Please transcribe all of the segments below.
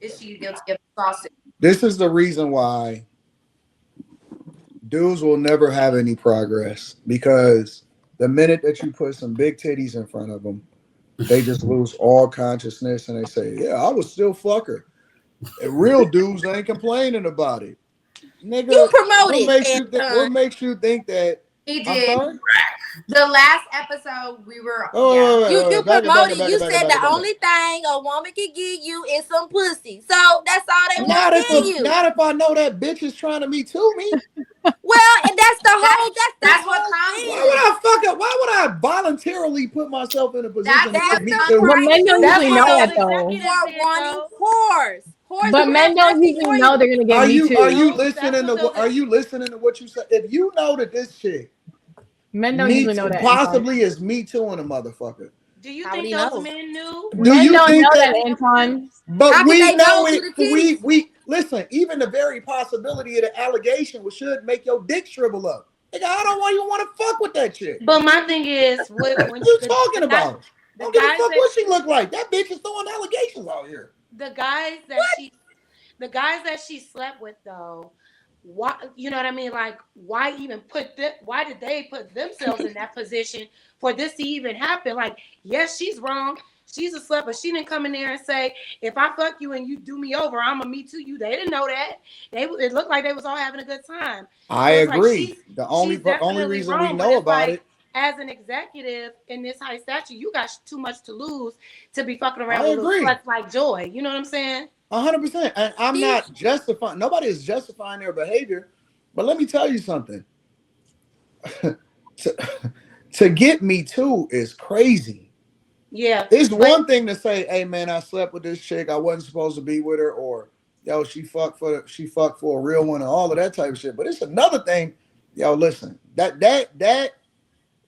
is she guilty of sausage? This is the reason why dudes will never have any progress, because the minute that you put some big titties in front of them, they just lose all consciousness and they say, "Yeah, I was still fucker." And real dudes ain't complaining about it. Nigga, You promote what it, makes you think that? He I'm did. sorry? The last episode we were. You promoted. You said the back it. only thing a woman can give you is some pussy. So that's all they Not want to give you. Not if I know that bitch is trying to me too me. Well, and that's the whole. That's what whole comes. thing. Why would I fuck up? Why would I voluntarily put myself in a position to That's get me the too? But men don't usually know that though. You are wanting whores. But men don't usually know they're gonna get me too. Are you listening to what you said? If you know that this chick, men don't usually know that. Possibly is me too in a motherfucker. Do you think those men knew? Men don't know that, Anton. But we know it. We listen. Even the very possibility of the allegation should make your dick shrivel up. Like, I don't even want to fuck with that chick. But my thing is, what you talking about? Don't give a fuck what she look like. That bitch is throwing allegations out here. The guys that she slept with though, why, you know what I mean? Like, why even why did they put themselves in that position for this to even happen? Like, yes, she's wrong. She's a slut, but she didn't come in there and say, if I fuck you and you do me over, I'm gonna me too you. They didn't know that. It looked like they was all having a good time. I agree. Like the only reason we know about it. As an executive in this high stature, you got too much to lose to be fucking around with little sluts like Joy. You know what I'm saying? 100%. And I'm not justifying. Nobody is justifying their behavior. But let me tell you something. to get me too is crazy. Yeah. It's one thing to say, "Hey man, I slept with this chick. I wasn't supposed to be with her," or "Yo, she fucked for a real one," and all of that type of shit. But it's another thing. Yo, listen, that.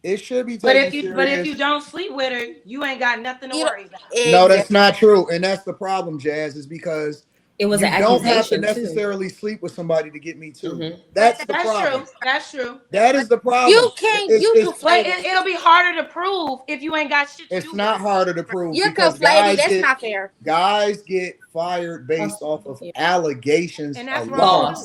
It should be taken serious. But if you don't sleep with her, you ain't got nothing to worry about. No, that's not true, and that's the problem, Jazz. Is because it was you an accusation. Don't have to necessarily sleep with somebody to get me too. Mm-hmm. That's the problem. True. That's true. That is the problem. You can't. It'll be harder to prove if you ain't got shit to do. It's not harder to prove. You're conflating. That's not fair. Guys get fired based off of allegations and that's alone.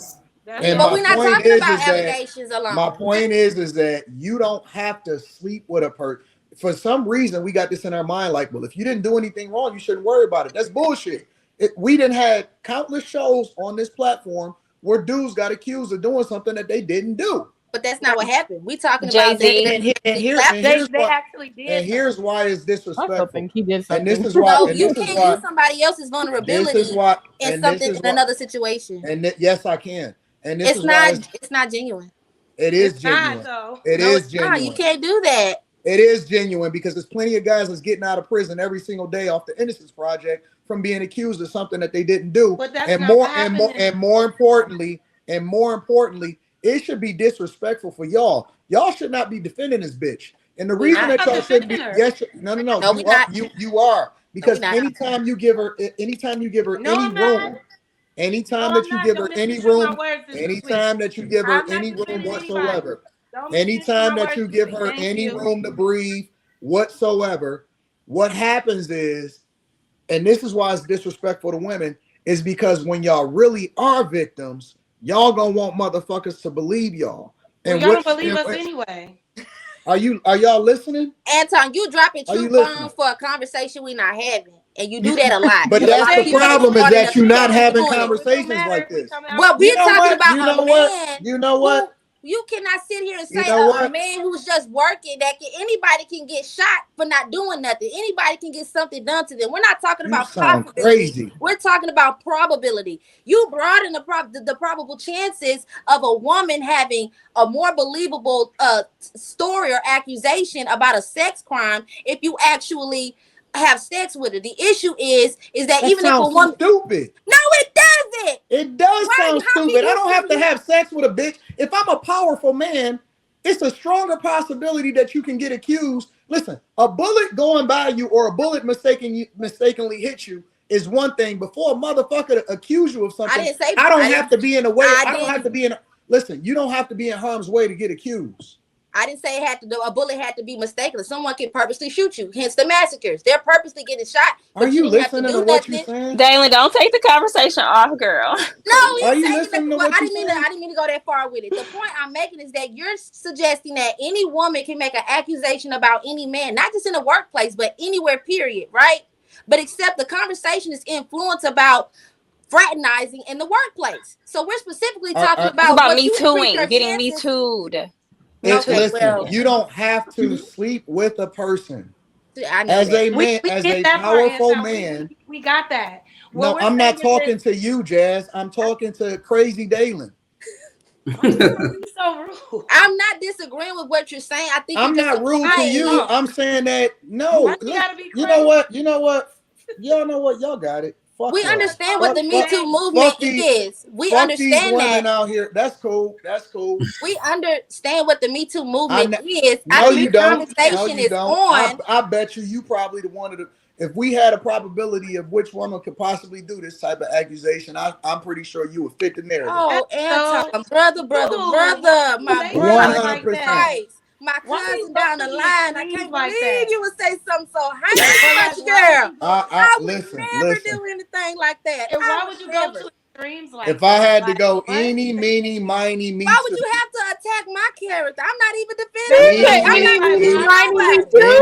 But we're not talking about allegations alone. My point is that you don't have to sleep with a person. For some reason, we got this in our mind, like, well, if you didn't do anything wrong, you shouldn't worry about it. That's bullshit. We done had countless shows on this platform where dudes got accused of doing something that they didn't do. But that's not what happened. We talking about that. And here's why it's disrespectful. I think he did And something. this is why. No, you can't use somebody else's vulnerability in another situation. And yes, I can. And this it's not genuine. It is genuine. It is genuine. You can't do that. It is genuine because there's plenty of guys that's getting out of prison every single day off the Innocence Project from being accused of something that they didn't do. But that's and more importantly, it should be disrespectful for y'all. Y'all should not be defending this bitch. And the reason that y'all shouldn't be, you are because anytime you give her any room. Anytime that you give her any room whatsoever, anytime that you give her any room to breathe whatsoever, what happens is, and this is why it's disrespectful to women, is because when y'all really are victims, y'all gonna want motherfuckers to believe y'all. And y'all don't believe us anyway. Are y'all listening? Anton, you dropping true bombs for a conversation we not having. And you do that a lot. But that's the problem is that you're not having conversations like this. Well, we're talking about a man. You know what? You cannot sit here and say a man who's just working anybody can get shot for not doing nothing. Anybody can get something done to them. We're not talking about probability. Crazy. We're talking about probability. You brought in the probable chances of a woman having a more believable story or accusation about a sex crime if you actually have sex with her. The issue is that even if a woman stupid. No, it doesn't. It does sound stupid. I don't have to have sex with a bitch. If I'm a powerful man, it's a stronger possibility that you can get accused. Listen, a bullet going by you or a bullet mistakenly hit you is one thing. Before a motherfucker accuse you of something, I don't have to be in the way. I don't have to be in. Listen, you don't have to be in harm's way to get accused. I didn't say a bullet had to be mistaken. Someone can purposely shoot you. Hence the massacres. They're purposely getting shot. Are you listening to what you're saying? Dalen, don't take the conversation off, girl. No, are you listening to what I didn't mean to go that far with it. The point I'm making is that you're suggesting that any woman can make an accusation about any man, not just in the workplace, but anywhere, period, right? But except the conversation is influenced about fraternizing in the workplace. So we're specifically talking about me tooing, getting me tooed. Listen, you don't have to sleep with a person. As a man, as a powerful man. We got that. No, I'm not talking to you, Jazz. I'm talking to Crazy Dalen. So rude. I'm not disagreeing with what you're saying. I think I'm not rude to you. I'm saying that no. You know what? Y'all know what? Y'all got it. We understand what the Me Too movement is. We understand that out here. That's cool. We understand what the Me Too movement is. No, you don't. Conversation is on. I bet you probably the one of the. If we had a probability of which woman could possibly do this type of accusation, I'm pretty sure you would fit the narrative. Oh, Anton, brother, my brother, 100%. My cousin down the line. I can't believe you would say something so heinous, girl. I would never do anything like that. And why would you go to extremes like that? If I had to go eeny, meeny, miny, me. Why would you have to attack my character? I'm not even defending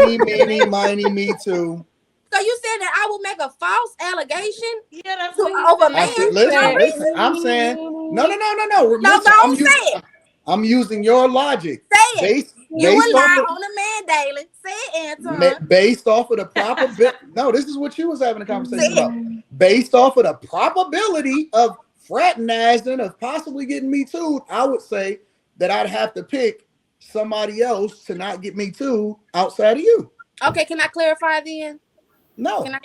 Eeny, meeny, miny, me too. So you said that I will make a false allegation? Yeah, that's over man. Listen, I'm saying no. No, don't say it. I'm using your logic. Say it. You rely on a man, Dalen. Say it, Anton. Based off of the probability. No, this is what you was having a conversation about. Based off of the probability of fraternizing, of possibly getting Me Too, I would say that I'd have to pick somebody else to not get Me Too outside of you. Okay, can I clarify then? No. Can I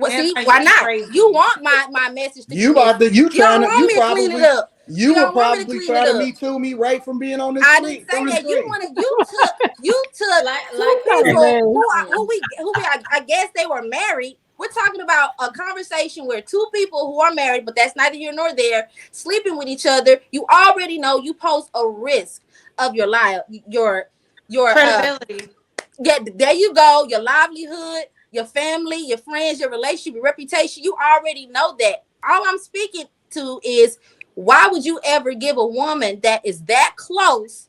see, why not? Crazy. You want my message to you trying to clean it up. You would probably try to Me Too me right from being on this I didn't say that. You took two people who I guess they were married. We're talking about a conversation where two people who are married, but that's neither here nor there, sleeping with each other. You already know you pose a risk of your life, your credibility. There you go. Your livelihood, your family, your friends, your relationship, your reputation. You already know that. All I'm speaking to is, why would you ever give a woman that is that close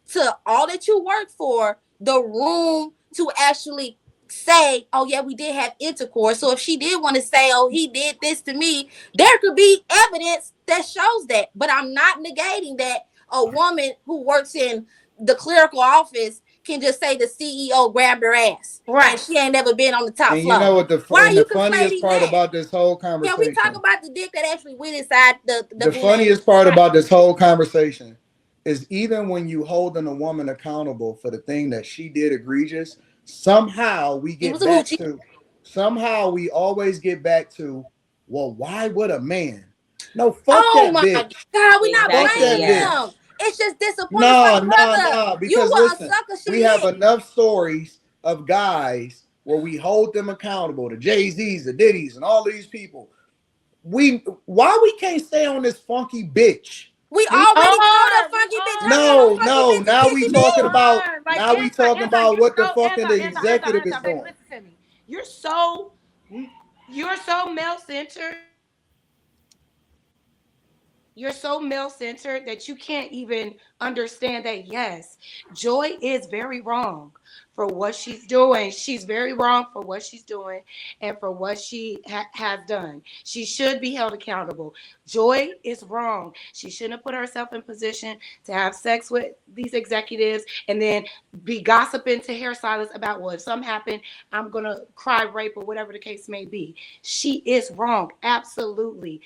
to all that you work for the room to actually say, oh yeah, we did have intercourse? So if she did want to say, oh, he did this to me, there could be evidence that shows that. But I'm not negating that a woman who works in the clerical office can just say the CEO grabbed her ass. Right. She ain't never been on the top floor. You know what the funniest part about this whole conversation? Can we talk about the dick that actually went inside the funniest part about this whole conversation is, even when you holding a woman accountable for the thing that she did egregious, somehow we get back to, somehow we always get back to, well, why would a man? No, fuck that bitch. Oh my God, we're not blaming him. It's just disappointing. No, because listen, we have enough stories of guys where we hold them accountable, the Jay-Z's, the Diddy's, and all these people. Why we can't stay on this funky bitch? We already called her funky bitch. No. Now we talking about what the fucking executive is doing. Listen to me. You're so male-centered. You're so male-centered that you can't even understand that, yes, Joy is very wrong for what she's doing. She's very wrong for what she's doing and for what she has done. She should be held accountable. Joy is wrong. She shouldn't have put herself in position to have sex with these executives and then be gossiping to hairstylists about, well, if something happened, I'm going to cry rape or whatever the case may be. She is wrong. Absolutely.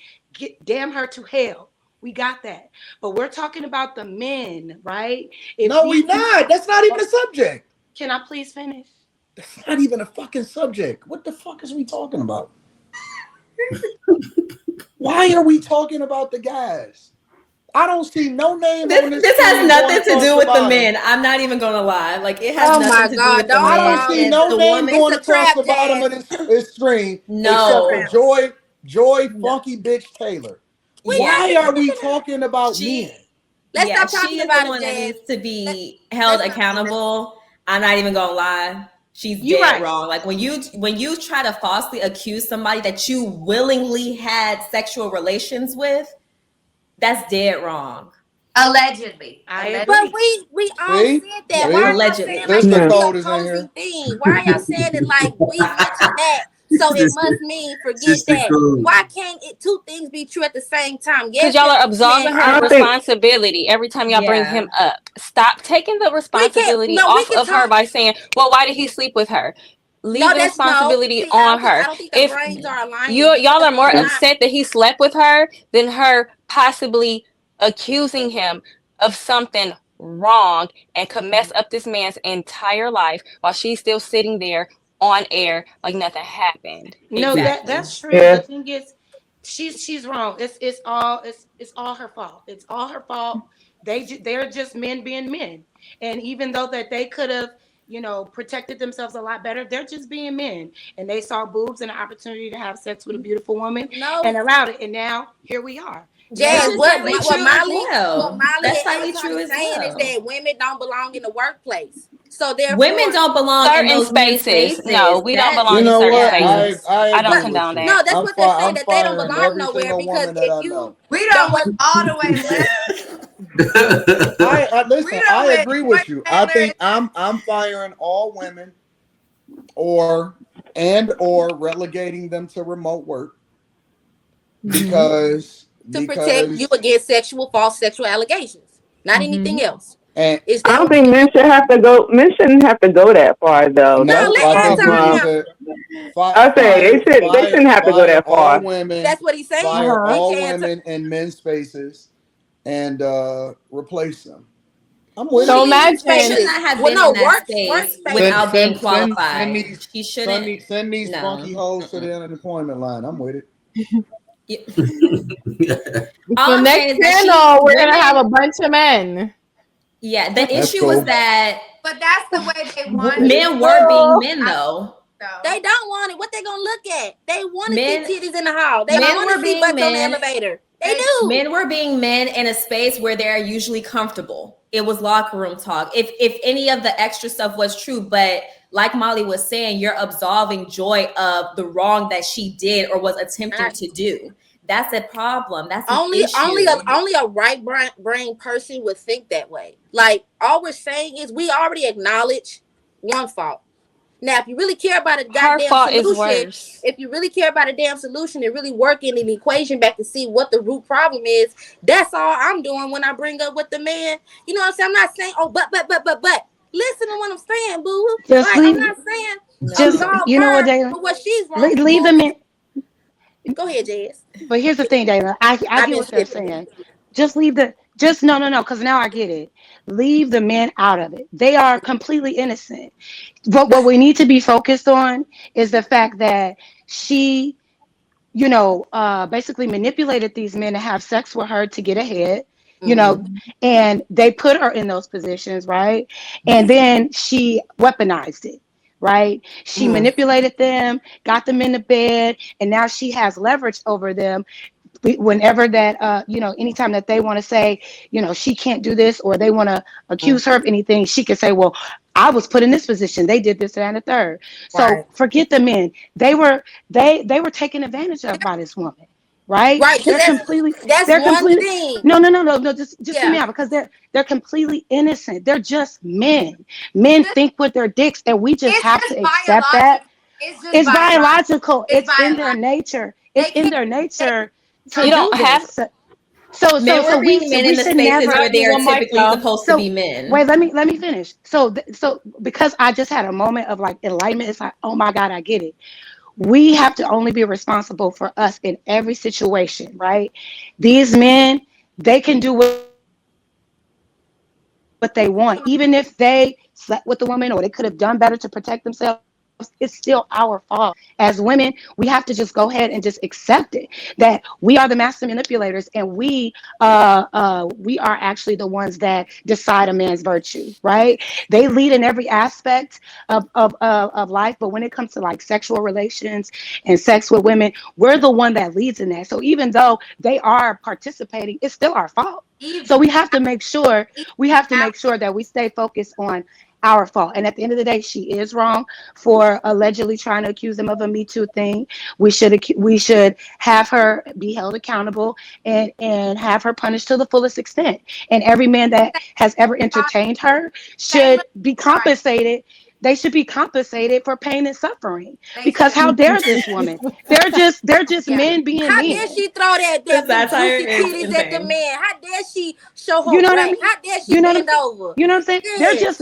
Damn her to hell. We got that. But we're talking about the men, right? We're not. That's not even a subject. Can I please finish? That's not even a fucking subject. What the fuck is we talking about? Why are we talking about the guys? I don't see no name on this. This has nothing to do with the men. I'm not even gonna lie. Like, it has nothing to do with the men. I don't see no name going across the bottom of this screen. No. Except for Joy Funky Bitch Taylor. Why are we talking about men? Let's stop she talking is about the one it, that Jazz. needs to be held accountable. I'm not even gonna lie. She's You dead right. wrong. Like when you try to falsely accuse somebody that you willingly had sexual relations with, that's dead wrong. Allegedly. But we all said that. Yeah, Why are y'all allegedly. saying like Sister it's code the is in here. opposing thing? Why are y'all saying it like we mentioned that? So it must mean forget Sister that. code. Why can't two things be true at the same time? Because Yes, y'all are absolving her I of think- responsibility every time y'all bring him up. Stop taking the responsibility off of her by saying, well, why did he sleep with her? Leave the responsibility on her. I don't think the brains are aligned. Y'all are more upset that he slept with her than her possibly accusing him of something wrong and could mess up this man's entire life while she's still sitting there on air like nothing happened. No, Exactly. that's true. Yeah. The thing is, she's wrong. It's all her fault. It's all her fault. They're just men being men, and even though that they could have, protected themselves a lot better, they're just being men, and they saw boobs and an opportunity to have sex with a beautiful woman and allowed it, and now here we are. Jazz, what Molly That's slightly true as saying is well. that women don't belong in the workplace. So therefore, Women don't belong in those spaces. No, we don't belong You in know certain what? spaces. I don't agree condone with you. that. No, that's what they're saying, that they don't firing belong every nowhere single because woman that if I you know. We don't went all the way left. Listen. I agree with you. I think I'm firing all women, or relegating them to remote work because protect you against false sexual allegations, not anything else. And I don't think men should have to go. Men shouldn't have to go that far, though. No, I say they shouldn't have to go that far. All women. That's what he's saying. Fire all women in men's spaces and replace them. I'm with So it. imagine should not have been in that space without being qualified. She shouldn't send these funky hoes to the unemployment line. I'm with it. The next panel, we're gonna have a bunch of men. Yeah, the issue was that. But that's the way they want men were being men, though. They don't want it. What they gonna look at? They want to see titties in the hall. They want to see butts on the elevator. They do. Men were being men in a space where they're usually comfortable. It was locker room talk. If any of the extra stuff was true, but like Molly was saying, you're absolving Joy of the wrong that she did or was attempting to do. That's a problem. That's only a right brain person would think that way. Like all we're saying is we already acknowledge one fault. Now, if you really care about a goddamn solution, if you really care about a damn solution and really working an equation back to see what the root problem is, that's all I'm doing when I bring up with the man. You know what I'm saying? I'm not saying, but. Listen to what I'm saying, boo. I'm not saying you know what, Dayla? But what she's wrong. Leave them in. Go ahead, Jazz. But here's the thing, Dayla. I get what they're saying. Just leave no, because now I get it. Leave the men out of it. They are completely innocent. But what we need to be focused on is the fact that she, basically manipulated these men to have sex with her to get ahead, and they put her in those positions, right? And then she weaponized it. Right? She manipulated them, got them into bed, and now she has leverage over them. Whenever that, anytime that they want to say, she can't do this, or they want to accuse her of anything, she can say, well, I was put in this position. They did this, that, and the third. So forget the men. They were taken advantage of by this woman. Right. They're completely. Thing. No. Just hear me out, because they're completely innocent. They're just men. Men think with their dicks, and we just have to accept that. It's biological. It's in their nature. It's in their nature. You don't have. So we should in the spaces where they are typically supposed to be men. Wait, let me finish. So because I just had a moment of like enlightenment, it's like, oh my God, I get it. We have to only be responsible for us in every situation, right? These men, they can do what they want, even if they slept with the woman or they could have done better to protect themselves. it's still our fault. As women, we have to just go ahead and just accept it, that we are the master manipulators, and we are actually the ones that decide a man's virtue, right? They lead in every aspect of life, but when it comes to like sexual relations and sex with women, we're the one that leads in that. So even though they are participating, it's still our fault. So we have to make sure that we stay focused on our fault. And at the end of the day, she is wrong for allegedly trying to accuse them of a Me Too thing. We should have her be held accountable and have her punished to the fullest extent. And every man that has ever entertained her should be compensated. They should be compensated for pain and suffering. Because how dare this woman? They're just men being men. How dare she throw that juicy titties at the man? How dare she show her right? How dare she bend over? You know what I'm saying? Yes.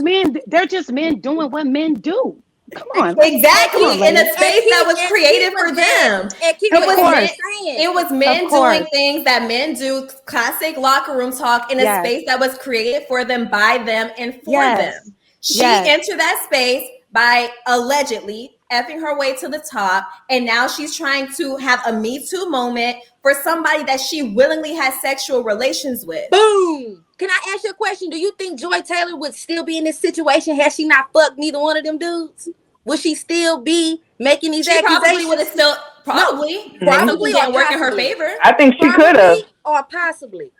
They're just men doing what men do. Come on. Exactly. In a space that was created for them. It was men doing things that men do, classic locker room talk, in a space that was created for them, by them, and for them. She entered that space by allegedly effing her way to the top, and now she's trying to have a Me Too moment for somebody that she willingly has sexual relations with. Boom! Can I ask you a question? Do you think Joy Taylor would still be in this situation had she not fucked neither one of them dudes? Would she still be making these accusations? Probably would have still probably didn't work in her favor. I think she could have, or possibly.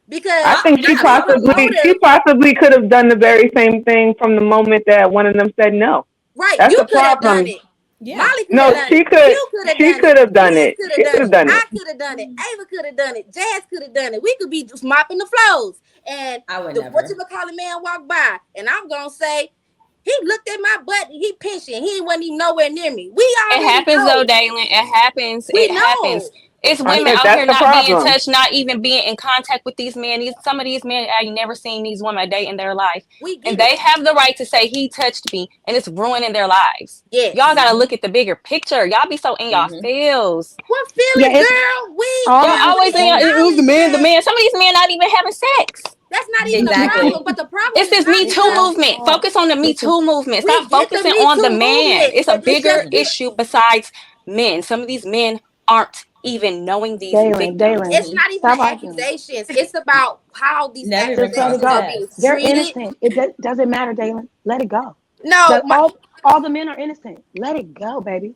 Because I think she possibly could have done the very same thing from the moment that one of them said no. Right, that's you could have done it. Yeah. Molly could have done she it. could. She could have done it. She could have done it. I could have done it. Ava could have done it. Jazz could have done it. We could be just mopping the floors. And whatchamacallit man walked by, and I'm gonna say, he looked at my butt and he pinching. He wasn't even nowhere near me. It happens though, Dalen. It happens. It happens. It's women out here not being touched, not even being in contact with these men. Some of these men, I ain't never seen these women a day in their life. And they have the right to say he touched me, and it's ruining their lives. Yeah. Y'all got to look at the bigger picture. Y'all be so in y'all feels. What feelings, girl? Y'all always in it was the man. Some of these men not even having sex. That's not even the problem, but the problem is this Me Too movement. Focus on the Me Too movement. Stop focusing on the man. It's a bigger issue besides men. Some of these men aren't even knowing these victims. It's not even accusations. It's about how these accusations are being treated. They're innocent. It doesn't matter, Dalen. Let it go. No, all the men are innocent. Let it go, baby.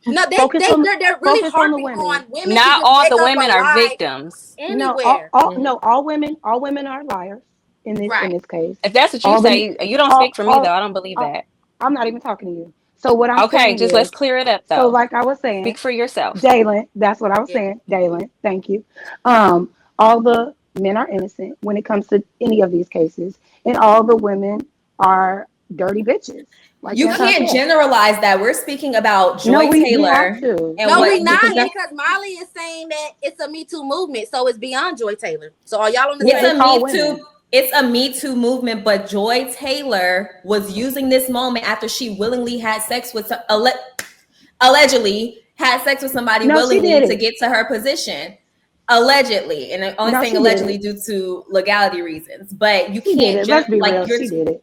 No, they're really harping on women. Not all the women are victims. Anywhere. All women are liars in this case. If that's what you say, you don't speak for me though. I don't believe that. I'm not even talking to you. So what I'm saying just let's clear it up though. So like I was saying, speak for yourself. Dalen, that's what I was saying. Dalen, thank you. All the men are innocent when it comes to any of these cases, and all the women are dirty bitches. Like you can't generalize that. We're speaking about Joy Taylor. We're not, because Molly is saying that it's a Me Too movement, so it's beyond Joy Taylor. So are y'all on the same? It's a Me Too movement, but Joy Taylor was using this moment after she willingly had sex with allegedly had sex with somebody willingly to get to her position. Allegedly, and I'm only saying allegedly due to legality reasons. But you can't just she did it.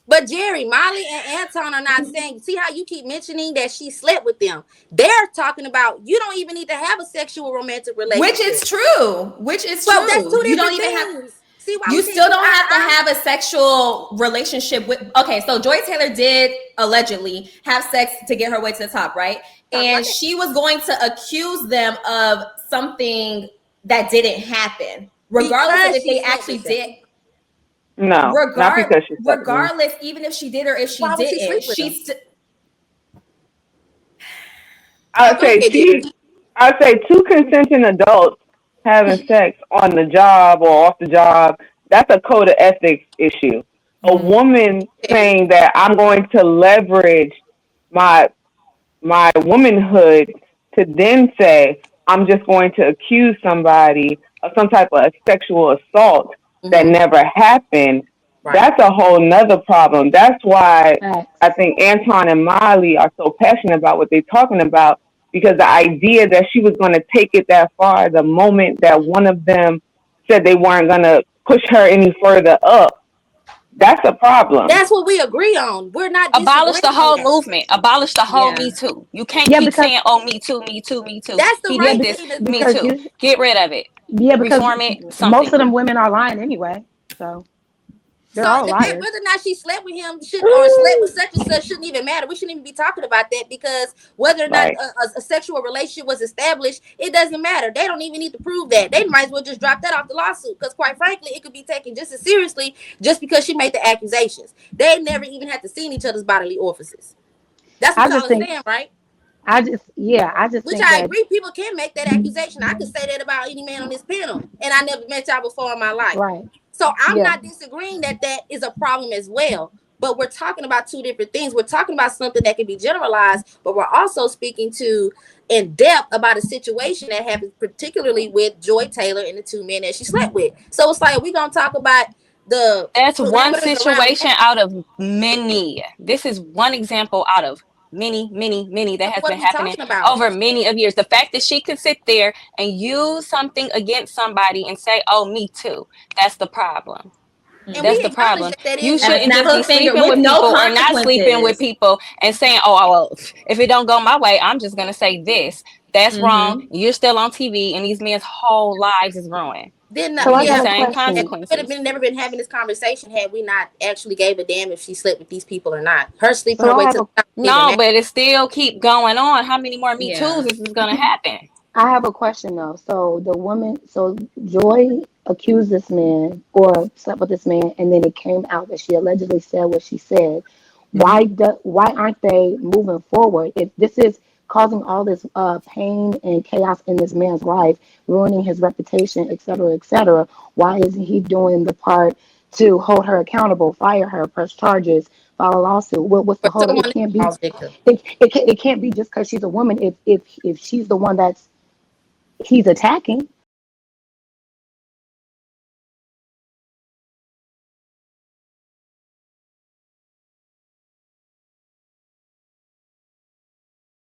But Jerry, Molly, and Anton are not saying. See how you keep mentioning that she slept with them? They're talking about you don't even need to have a sexual romantic relationship, which is true. Well, that's two you don't even have. things. You still don't have to have a sexual relationship with. Okay, so Joy Taylor did allegedly have sex to get her way to the top, right? And she was going to accuse them of something that didn't happen, regardless of if they actually did. No, not because she regardless, even if she did or if she didn't, I'd say two consenting adults having sex on the job or off the job, that's a code of ethics issue. A woman saying that I'm going to leverage my womanhood to then say I'm just going to accuse somebody of some type of sexual assault that never happened. Right. That's a whole nother problem. That's why I think Anton and Molly are so passionate about what they're talking about, because the idea that she was going to take it that far, the moment that one of them said they weren't going to push her any further up, That's a problem. That's what we agree on. We're not abolish the whole movement. Abolish the whole Yeah. Me Too. You can't keep saying, "Oh, Me Too, Me Too, Me Too." That's the He right did thing this. to Me because Too. Get rid of it. Yeah, because Reform it. most Something. of them women are lying anyway. So they're So all the fact liars. whether or not she slept with him should or slept with such and such shouldn't even matter. We shouldn't even be talking about that because whether or not Right. a sexual relationship was established, it doesn't matter. They don't even need to prove that. They might as well just drop that off the lawsuit because quite frankly, it could be taken just as seriously just because she made the accusations. They never even had to see each other's bodily orifices. That's what y'all are saying, right? I just Which think I that agree, people can make that accusation. I could say that about any man on this panel, and I never met y'all before in my life. right. So I'm Yeah. not disagreeing that that is a problem as well. But we're talking about two different things. We're talking about something that can be generalized, but we're also speaking to in depth about a situation that happened, particularly with Joy Taylor and the two men that she slept with. So it's like we're gonna talk about the That's one parameters around situation that. out of many. This is one example out of many that has What been are we happening talking about? over many of years. The fact that she could sit there and use something against somebody and say, "Oh, me too," that's the problem. And That's we the acknowledge problem. that that You is one. shouldn't Snap just a be finger sleeping with with no people or not sleeping with consequences. people and saying, "Oh, well, if it don't go my way, I'm just gonna say this." That's wrong. You're still on TV, and these men's whole lives is ruined. Then So I The got a same question. we would have consequences. never been having this conversation had we not actually gave a damn if she slept with these people or not. Her sleeping So her I way have to a the top didn't even No, matter. but it still keep going on. How many more Me Yeah. Too's is this gonna happen? I have a question though. So Joy accused this man or slept with this man, and then it came out that she allegedly said what she said. Why aren't they moving forward? If this is causing all this pain and chaos in this man's life, ruining his reputation, et cetera, why isn't he doing the part to hold her accountable, fire her, press charges, file a lawsuit? What's the For hold? someone It can't be. that falls victim. It can't be just because she's a woman. If she's the one that's he's attacking,